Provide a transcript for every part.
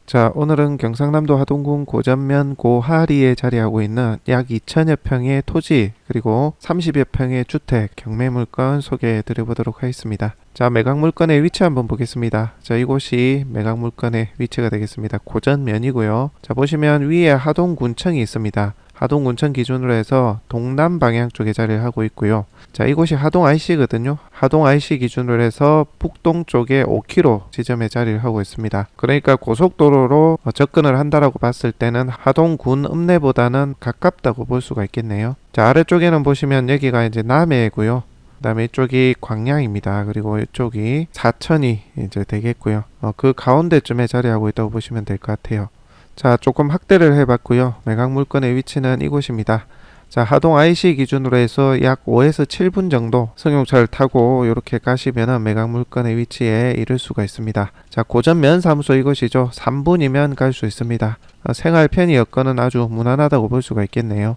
자, 오늘은 경상남도 하동군 고전면 고하리에 자리하고 있는 약 2천여 평의 토지 그리고 30여 평의 주택 경매 물건 소개해 드려보도록 하겠습니다. 자, 매각 물건의 위치 한번 보겠습니다. 자, 이곳이 매각 물건의 위치가 되겠습니다. 고전면이고요. 자, 보시면 위에 하동군청이 있습니다. 하동군청 기준으로 해서 동남 방향 쪽에 자리를 하고 있고요. 자, 이곳이 하동 IC거든요. 하동 IC 기준으로 해서 북동 쪽에 5km 지점에 자리를 하고 있습니다. 그러니까 고속도로로 접근을 한다라고 봤을 때는 하동군 읍내보다는 가깝다고 볼 수가 있겠네요. 자, 아래쪽에는 보시면 여기가 이제 남해고요. 그다음에 이쪽이 광양입니다. 그리고 이쪽이 사천이 이제 되겠고요. 그 가운데쯤에 자리하고 있다고 보시면 될 것 같아요. 자, 조금 확대를 해봤고요. 매각 물건의 위치는 이곳입니다. 자, 하동 IC 기준으로 해서 약 5에서 7분 정도 승용차를 타고 이렇게 가시면은 매각 물건의 위치에 이를 수가 있습니다. 자, 고전면 사무소 이곳이죠. 3분이면 갈 수 있습니다. 생활 편의 여건은 아주 무난하다고 볼 수가 있겠네요.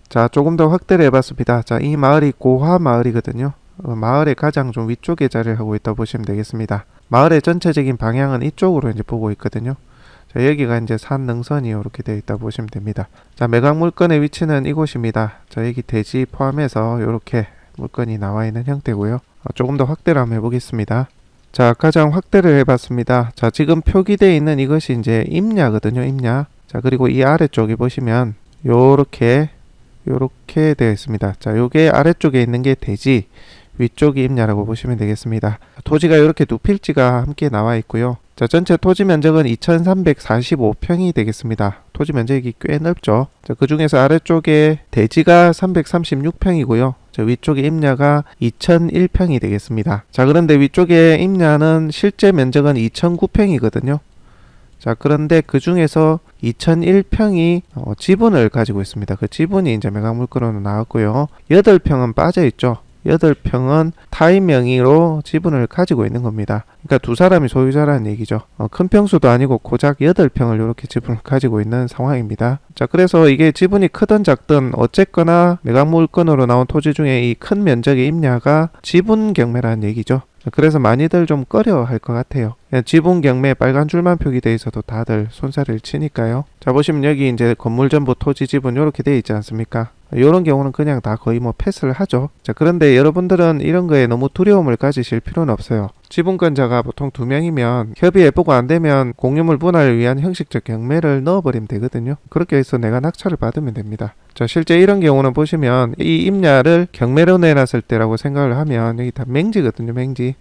자, 조금 더 확대를 해봤습니다. 자, 이 마을이 고화 마을이거든요. 마을의 가장 좀 위쪽에 자리를 하고 있다고 보시면 되겠습니다. 마을의 전체적인 방향은 이쪽으로 이제 보고 있거든요. 자, 여기가 이제 산 능선이 이렇게 되어 있다 보시면 됩니다. 자, 매각 물건의 위치는 이곳입니다. 자, 여기 대지 포함해서 이렇게 물건이 나와 있는 형태고요. 조금 더 확대를 한번 해보겠습니다. 자, 가장 확대를 해봤습니다. 자, 지금 표기되어 있는 이것이 이제 임야거든요. 임야. 자, 그리고 이 아래쪽에 보시면 요렇게 되어 있습니다. 자, 요게 아래쪽에 있는 게 대지, 위쪽이 임야라고 보시면 되겠습니다. 토지가 이렇게 두 필지가 함께 나와 있고요. 자, 전체 토지 면적은 2345평이 되겠습니다. 토지 면적이 꽤 넓죠. 자, 그 중에서 아래쪽에 대지가 336평이고요. 자, 위쪽에 임야가 2001평이 되겠습니다. 자, 그런데 위쪽에 임야는 실제 면적은 2009평이거든요. 자, 그런데 그 중에서 2001평이 지분을 가지고 있습니다. 그 지분이 이제 매각 물건으로 나왔고요. 8평은 빠져 있죠. 8평은 타인 명의로 지분을 가지고 있는 겁니다. 그러니까 두 사람이 소유자라는 얘기죠. 큰 평수도 아니고 고작 8평을 이렇게 지분을 가지고 있는 상황입니다. 자, 그래서 이게 지분이 크든 작든 어쨌거나 매각 물건으로 나온 토지 중에 이 큰 면적의 임야가 지분 경매라는 얘기죠. 그래서 많이들 좀 꺼려 할 것 같아요. 지분 경매 빨간 줄만 표기되어 있어도 다들 손살을 치니까요. 자, 보시면 여기 이제 건물 전부 토지 지분 이렇게 되어 있지 않습니까? 이런 경우는 그냥 다 거의 뭐 패스를 하죠. 자, 그런데 여러분들은 이런 거에 너무 두려움을 가지실 필요는 없어요. 지분권자가 보통 2명이면 협의해보고 안되면 공유물 분할을 위한 형식적 경매를 넣어버리면 되거든요. 그렇게 해서 내가 낙찰을 받으면 됩니다. 자, 실제 이런 경우는 보시면 이 임야를 경매로 내놨을 때라고 생각을 하면 여기 다 맹지거든요. 맹지.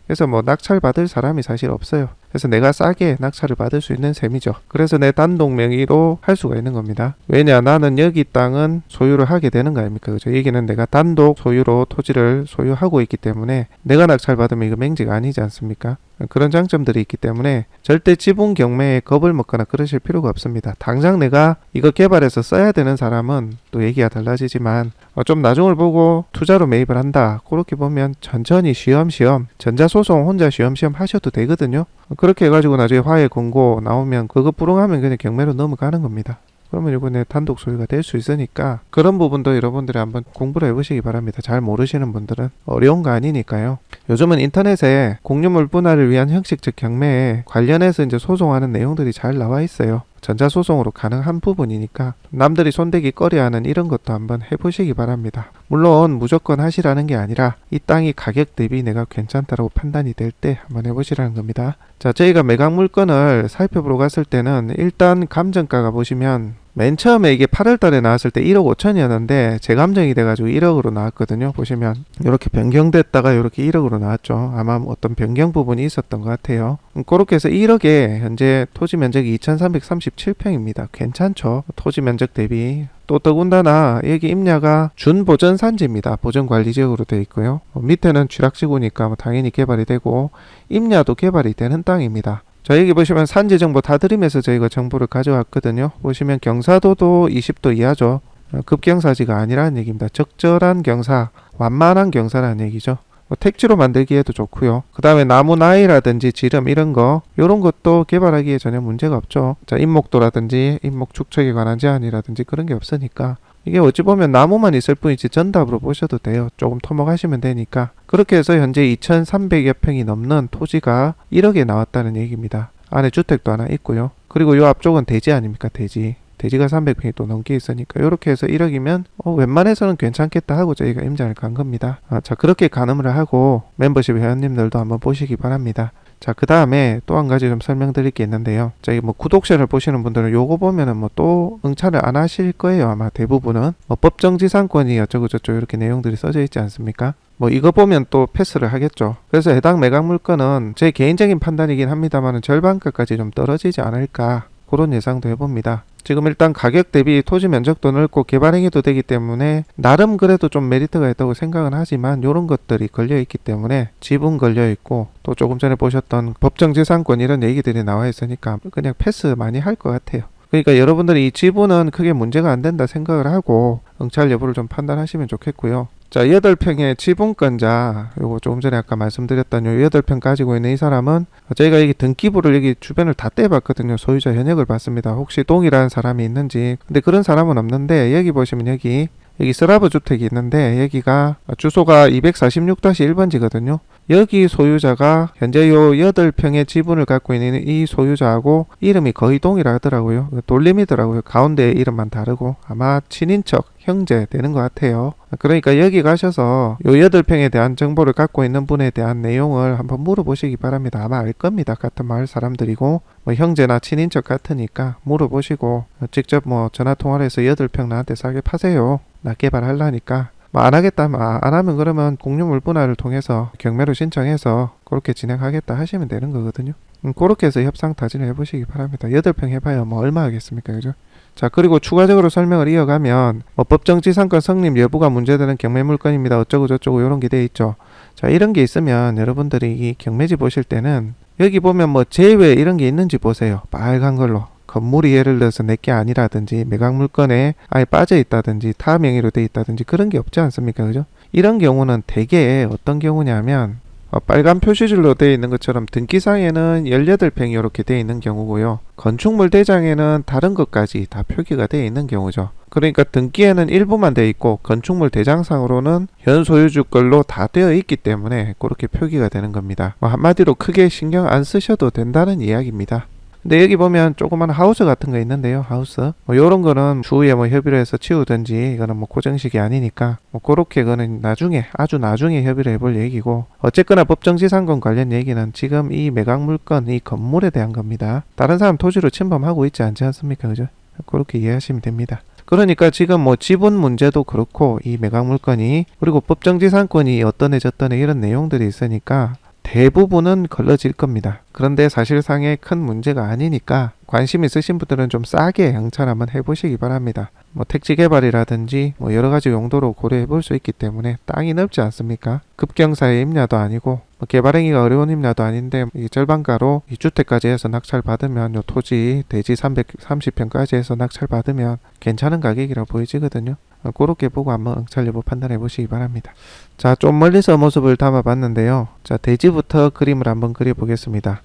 그래서 뭐 낙찰 받을 사람이 사실 없어요. 그래서 내가 싸게 낙찰을 받을 수 있는 셈이죠. 그래서 내 단독 명의로 할 수가 있는 겁니다. 왜냐, 나는 여기 땅은 소유를 하게 되는 거 아닙니까? 그죠? 여기는 내가 단독 소유로 토지를 소유하고 있기 때문에 내가 낙찰 받으면 이거 맹지가 아니지 않습니까? 그런 장점들이 있기 때문에 절대 지분 경매에 겁을 먹거나 그러실 필요가 없습니다. 당장 내가 이거 개발해서 써야 되는 사람은 또 얘기가 달라지지만 좀 나중을 보고 투자로 매입을 한다. 그렇게 보면 천천히 쉬엄쉬엄 전자소송 혼자 쉬엄쉬엄 하셔도 되거든요. 그렇게 해가지고 나중에 화해 공고 나오면 그거 불응하면 그냥 경매로 넘어가는 겁니다. 그러면 이번에 단독 소유가 될 수 있으니까 그런 부분도 여러분들이 한번 공부를 해보시기 바랍니다. 잘 모르시는 분들은 어려운 거 아니니까요. 요즘은 인터넷에 공유물 분할을 위한 형식적 경매에 관련해서 이제 소송하는 내용들이 잘 나와 있어요. 전자소송으로 가능한 부분이니까 남들이 손대기 꺼려하는 이런 것도 한번 해보시기 바랍니다. 물론 무조건 하시라는 게 아니라 이 땅이 가격 대비 내가 괜찮다라고 판단이 될 때 한번 해보시라는 겁니다. 자, 저희가 매각 물건을 살펴보러 갔을 때는 일단 감정가가 보시면 맨 처음에 이게 8월달에 나왔을 때 1억 5천이었는데 재감정이 돼가지고 1억으로 나왔거든요. 보시면 이렇게 변경됐다가 이렇게 1억으로 나왔죠. 아마 어떤 변경 부분이 있었던 것 같아요. 그렇게 해서 1억에 현재 토지 면적이 2337평입니다. 괜찮죠? 토지 면적 대비. 또 더군다나 여기 임야가 준보전산지입니다. 보전관리지역으로 되어 있고요. 밑에는 취락지구니까 당연히 개발이 되고 임야도 개발이 되는 땅입니다. 자, 자, 여기 보시면 산지 정보 다 드리면서 저희가 정보를 가져왔거든요. 보시면 경사도도 20도 이하죠. 급경사지가 아니라는 얘기입니다. 적절한 경사, 완만한 경사라는 얘기죠. 택지로 만들기에도 좋고요. 그 다음에 나무 나이라든지 지름 이런 거, 요런 것도 개발하기에 전혀 문제가 없죠. 자, 인목도라든지 인목 축척에 관한 제한이라든지 그런 게 없으니까 이게 어찌 보면 나무만 있을 뿐이지 전답으로 보셔도 돼요. 조금 토목하시면 되니까. 그렇게 해서 현재 2,300여 평이 넘는 토지가 1억에 나왔다는 얘기입니다. 안에 주택도 하나 있고요. 그리고 요 앞쪽은 대지 아닙니까? 대지. 대지가 300평이 또 넘게 있으니까 이렇게 해서 1억이면 웬만해서는 괜찮겠다 하고 저희가 임장을 간 겁니다. 자, 그렇게 가늠을 하고 멤버십 회원님들도 한번 보시기 바랍니다. 자, 그 다음에 또 한 가지 좀 설명드릴 게 있는데요. 자, 이 구독자를 보시는 분들은 요거 보면은 또 응찰을 안 하실 거예요. 아마 대부분은 법정지상권이 어쩌고저쩌고 이렇게 내용들이 써져 있지 않습니까? 이거 보면 또 패스를 하겠죠. 그래서 해당 매각 물건은 제 개인적인 판단이긴 합니다만 절반가까지 좀 떨어지지 않을까, 그런 예상도 해봅니다. 지금 일단 가격 대비 토지 면적도 넓고 개발행위도 되기 때문에 나름 그래도 좀 메리트가 있다고 생각은 하지만 이런 것들이 걸려있기 때문에 지분 걸려있고 또 조금 전에 보셨던 법정지상권 이런 얘기들이 나와 있으니까 그냥 패스 많이 할 것 같아요. 그러니까 여러분들이 이 지분은 크게 문제가 안 된다 생각을 하고 응찰 여부를 좀 판단하시면 좋겠고요. 자, 8평의 지분권자, 요거 조금 전에 아까 말씀드렸던 요 8평 가지고 있는 이 사람은 저희가 여기 등기부를 여기 주변을 다 떼봤거든요. 소유자 현역을 봤습니다. 혹시 동일한 사람이 있는지. 근데 그런 사람은 없는데 여기 보시면 여기 스라브 주택이 있는데 여기가 주소가 246-1번지거든요. 여기 소유자가 현재 요 8평의 지분을 갖고 있는 이 소유자하고 이름이 거의 동일하더라고요. 돌림이더라고요. 가운데 이름만 다르고 아마 친인척, 형제 되는 것 같아요. 그러니까 여기 가셔서 요 8평에 대한 정보를 갖고 있는 분에 대한 내용을 한번 물어보시기 바랍니다. 아마 알 겁니다. 같은 마을 사람들이고 형제나 친인척 같으니까 물어보시고 직접 전화 통화를 해서 8평 나한테 싸게 파세요. 나 개발하려니까 안 하겠다, 안 하면 그러면 공유물 분할을 통해서 경매로 신청해서 그렇게 진행하겠다 하시면 되는 거거든요. 그렇게 해서 협상 타진을 해보시기 바랍니다. 8평 해봐야 얼마 하겠습니까, 그죠? 자, 그리고 추가적으로 설명을 이어가면 법정지상권 성립 여부가 문제되는 경매물건입니다. 어쩌고저쩌고 이런 게 돼 있죠. 자, 이런 게 있으면 여러분들이 이 경매지 보실 때는 여기 보면 제외 이런 게 있는지 보세요. 빨간 걸로. 건물이 예를 들어서 내게 아니라든지 매각 물건에 아예 빠져 있다든지 타 명의로 돼 있다든지 그런 게 없지 않습니까, 그죠? 이런 경우는 대개 어떤 경우냐면 빨간 표시줄로 되어 있는 것처럼 등기상에는 18평이 이렇게 되어 있는 경우고요. 건축물 대장에는 다른 것까지 다 표기가 되어 있는 경우죠. 그러니까 등기에는 일부만 되어 있고 건축물 대장상으로는 현 소유주 걸로 다 되어 있기 때문에 그렇게 표기가 되는 겁니다. 한마디로 크게 신경 안 쓰셔도 된다는 이야기입니다. 근데 여기 보면 조그만 하우스 같은 거 있는데요. 하우스 요런 거는 주위에 협의를 해서 치우든지 이거는 고정식이 아니니까 그렇게 그거는 나중에 아주 나중에 협의를 해볼 얘기고, 어쨌거나 법정지상권 관련 얘기는 지금 이 매각 물건 이 건물에 대한 겁니다. 다른 사람 토지로 침범하고 있지 않지 않습니까, 그죠? 그렇게 이해하시면 됩니다. 그러니까 지금 지분 문제도 그렇고 이 매각 물건이 그리고 법정지상권이 어떠네 저떠네 이런 내용들이 있으니까 대부분은 걸러질 겁니다. 그런데 사실상의 큰 문제가 아니니까 관심 있으신 분들은 좀 싸게 응찰 한번 해보시기 바랍니다. 택지 개발이라든지 여러 가지 용도로 고려해 볼 수 있기 때문에 땅이 넓지 않습니까? 급경사의 임야도 아니고 개발행위가 어려운 임야도 아닌데 이 절반가로 이 주택까지 해서 낙찰 받으면 요 토지 대지 330평까지 해서 낙찰 받으면 괜찮은 가격이라고 보여지거든요. 그렇게 보고 한번 응찰 여부 판단해 보시기 바랍니다. 자, 좀 멀리서 모습을 담아 봤는데요. 자, 대지부터 그림을 한번 그려 보겠습니다.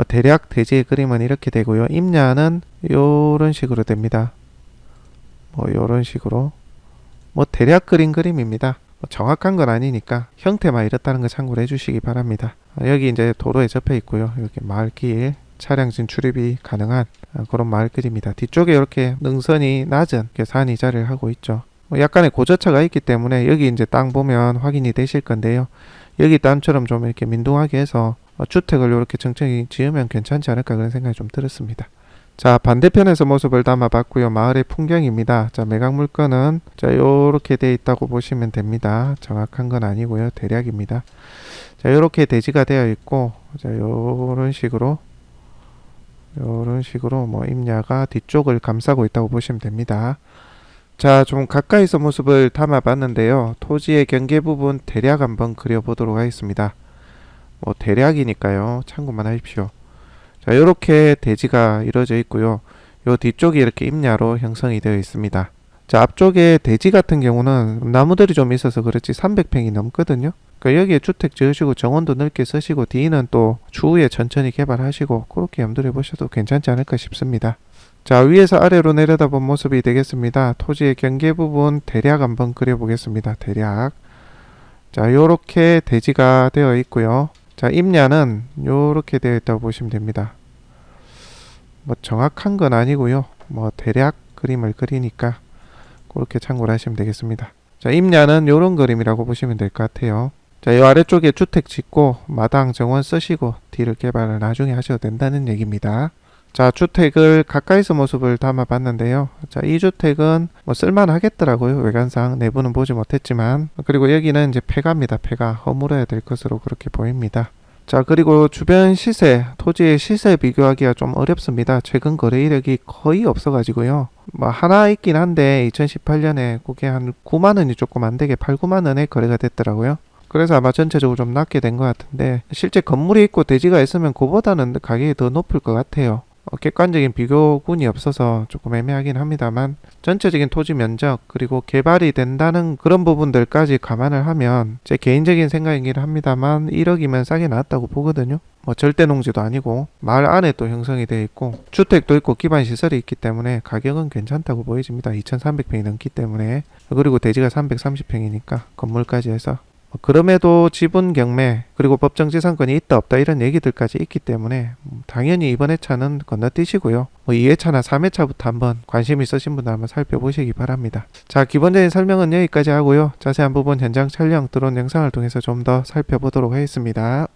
대략 대지의 그림은 이렇게 되고요. 임야는 요런 식으로 됩니다. 요런 식으로 대략 그린 그림입니다. 정확한 건 아니니까 형태만 이렇다는 거 참고를 해주시기 바랍니다. 여기 이제 도로에 접해 있고요. 이렇게 마을길 차량 진출입이 가능한 그런 마을길입니다. 뒤쪽에 이렇게 능선이 낮은 산이 자리를 하고 있죠. 약간의 고저차가 있기 때문에 여기 이제 땅 보면 확인이 되실 건데요. 여기 땅처럼 좀 이렇게 민둥하게 해서 주택을 이렇게 천천히 지으면 괜찮지 않을까 그런 생각이 좀 들었습니다. 자, 반대편에서 모습을 담아 봤고요. 마을의 풍경입니다. 자, 매각 물건은 요렇게 돼 있다고 보시면 됩니다. 정확한 건 아니고요. 대략입니다. 자, 요렇게 대지가 되어 있고, 자, 요런 식으로 임야가 뒤쪽을 감싸고 있다고 보시면 됩니다. 자, 좀 가까이서 모습을 담아 봤는데요. 토지의 경계 부분 대략 한번 그려보도록 하겠습니다. 대략이니까요. 참고만 하십시오. 자, 이렇게 대지가 이루어져 있고요. 요 뒤쪽이 이렇게 임야로 형성이 되어 있습니다. 자, 앞쪽에 대지 같은 경우는 나무들이 좀 있어서 그렇지 300평이 넘거든요. 그러니까 여기에 주택 지으시고 정원도 넓게 쓰시고 뒤는 또 추후에 천천히 개발하시고 그렇게 염두를 보셔도 괜찮지 않을까 싶습니다. 자, 위에서 아래로 내려다본 모습이 되겠습니다. 토지의 경계 부분 대략 한번 그려보겠습니다. 대략. 자, 요렇게 대지가 되어 있고요. 자, 임야는 요렇게 되어 있다고 보시면 됩니다. 뭐 정확한 건 아니고요. 뭐 대략 그림을 그리니까 그렇게 참고를 하시면 되겠습니다. 자, 임야는 요런 그림이라고 보시면 될 것 같아요. 자, 요 아래쪽에 주택 짓고 마당 정원 쓰시고 뒤를 개발을 나중에 하셔도 된다는 얘기입니다. 자, 주택을 가까이서 모습을 담아 봤는데요. 자, 이 주택은 뭐 쓸만하겠더라고요. 외관상 내부는 보지 못했지만. 그리고 여기는 이제 폐가입니다. 폐가 허물어야 될 것으로 그렇게 보입니다. 자, 그리고 주변 시세, 토지의 시세 비교하기가 좀 어렵습니다. 최근 거래 이력이 거의 없어가지고요. 뭐 하나 있긴 한데 2018년에 그게 한 9만 원이 조금 안 되게 8, 9만 원에 거래가 됐더라고요. 그래서 아마 전체적으로 좀 낮게 된 것 같은데 실제 건물이 있고 대지가 있으면 그보다는 가격이 더 높을 것 같아요. 객관적인 비교군이 없어서 조금 애매하긴 합니다만 전체적인 토지 면적 그리고 개발이 된다는 그런 부분들까지 감안을 하면 제 개인적인 생각이긴 합니다만 1억이면 싸게 나왔다고 보거든요. 뭐 절대 농지도 아니고 마을 안에 또 형성이 되어 있고 주택도 있고 기반 시설이 있기 때문에 가격은 괜찮다고 보여집니다. 2300평이 넘기 때문에. 그리고 대지가 330평이니까 건물까지 해서 그럼에도 지분 경매 그리고 법정지상권이 있다 없다 이런 얘기들까지 있기 때문에 당연히 이번 회차는 건너뛰시고요. 2회차나 3회차부터 한번 관심 있으신 분들 한번 살펴보시기 바랍니다. 자, 기본적인 설명은 여기까지 하고요. 자세한 부분 현장 촬영 들어온 영상을 통해서 좀 더 살펴보도록 하겠습니다.